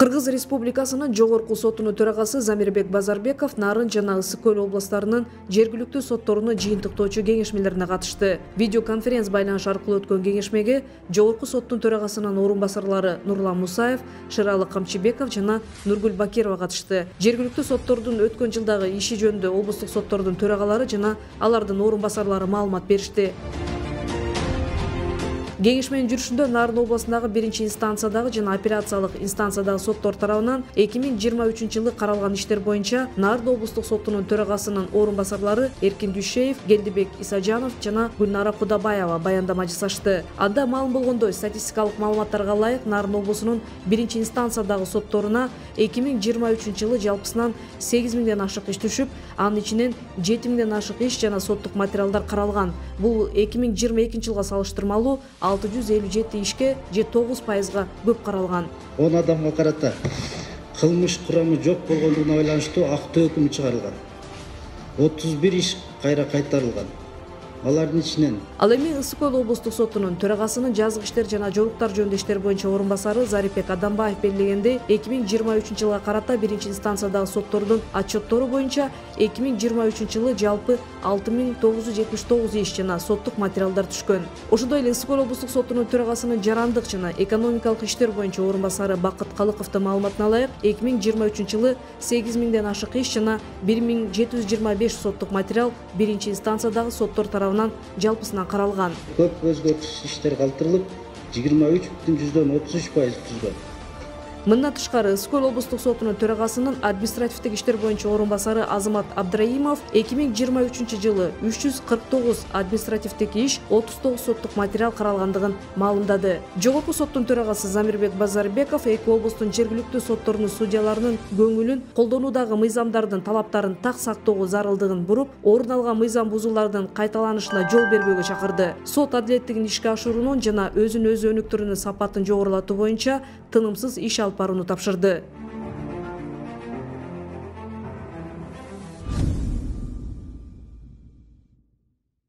Кыргыз Республикасынын Жогорку сотунун төрагасы Замирбек Базарбеков Нарын жана Ысык Көл областарынын жергиликтүү сотторуну жыйынтыктоочу кеңешмелерине катышты. Видеоконференц байланыш аркылуу өткөн кеңешмеге Жогорку соттун төрагасынын орун басарлары Нурлан Мусаев, Шыралы Камчыбеков жана Нургүл Бакирова катышты. Жергиликтүү соттордун өткөн жылдагы иши жөнүндө облустук соттордун төрагалары жана алардын орун басарлары маалымат беришти. Кеңешменин жүрүшүндө Нарын областындагы биринчи инстанциядагы жана апелляциялык инстанциядагы соттор тарабынан 2023 жылы каралган иштер боюнча Нарын облустук сотунун төрагасынын орун басарлары Эркин Дүйшеев, Келдибек Исажанов жана Гүлнара Кудабаева баяндама жасашты. Анда маалым болгондой, статистикалык маалыматтарга ылайык Нарын облусунун биринчи инстанциядагы сотторуна 2023 жылы жалпысынан 8000ден ашык иш түшүп, анын ичинен 7000ден ашык иш жана соттук материалдар каралган. Бул 2022 жылга салыштырмалуу 657 ишке же 9%га көп каралган. 10 адамга карата кылмыш курамы жок болгондугуна байланыштуу актуу өкүм чыгарылган. 31 иш кайра кайтарылган. Алардын ичинен Ал эми Ысык Көл облустук сотунун төрагасынын жазык иштер жана жоруктар жөнүндө иштер боюнча орун басары Зарипбек Адамбаев белгилегендей, 2023 жылга карата биринчи инстанциядагы соттордун отчеттору боюнча 2023 жылы жалпы 6979 иш жана соттук материалдар түшкөн. Ошондой эле Ысык Көл облустук сотунун төрагасынын жарандык жана экономикалык иштер боюнча орун басары Бакыт Калыковдун маалыматына ылайык, 2023 жылы 8000ден ашык иш жана 1725 соттук материал биринчи инстанциядагы соттор тарабынан жалпысынан каралган. Көп өзгөртүш иштер калтырылып, 23,33% түзгөн. Мындан тышкары Ысык Көл облустук сотунун төрагасынын административдик иштер боюнча орун басары Азамат Абдраимов 2023 жылы 349 административдик иш, 39 соттук материал каралгандыгын маалымдады. Жогорку соттун төрагасы Замирбек Базарбеков эки облустун жергиликтүү сотторунун судьяларынын көңүлүн колдонуудагы мыйзамдардын талаптарын так сактоого зарылдыгын буруп, орун алган мыйзам бузуулардын кайталанышына жол бербөөгө чакырды. Сот адилеттигин ишке ашыруунун жана өзүн өзү өнүктүрүүнүн сапатын жогорулатуу боюнча тынымсыз иш алып барууну тапшырды.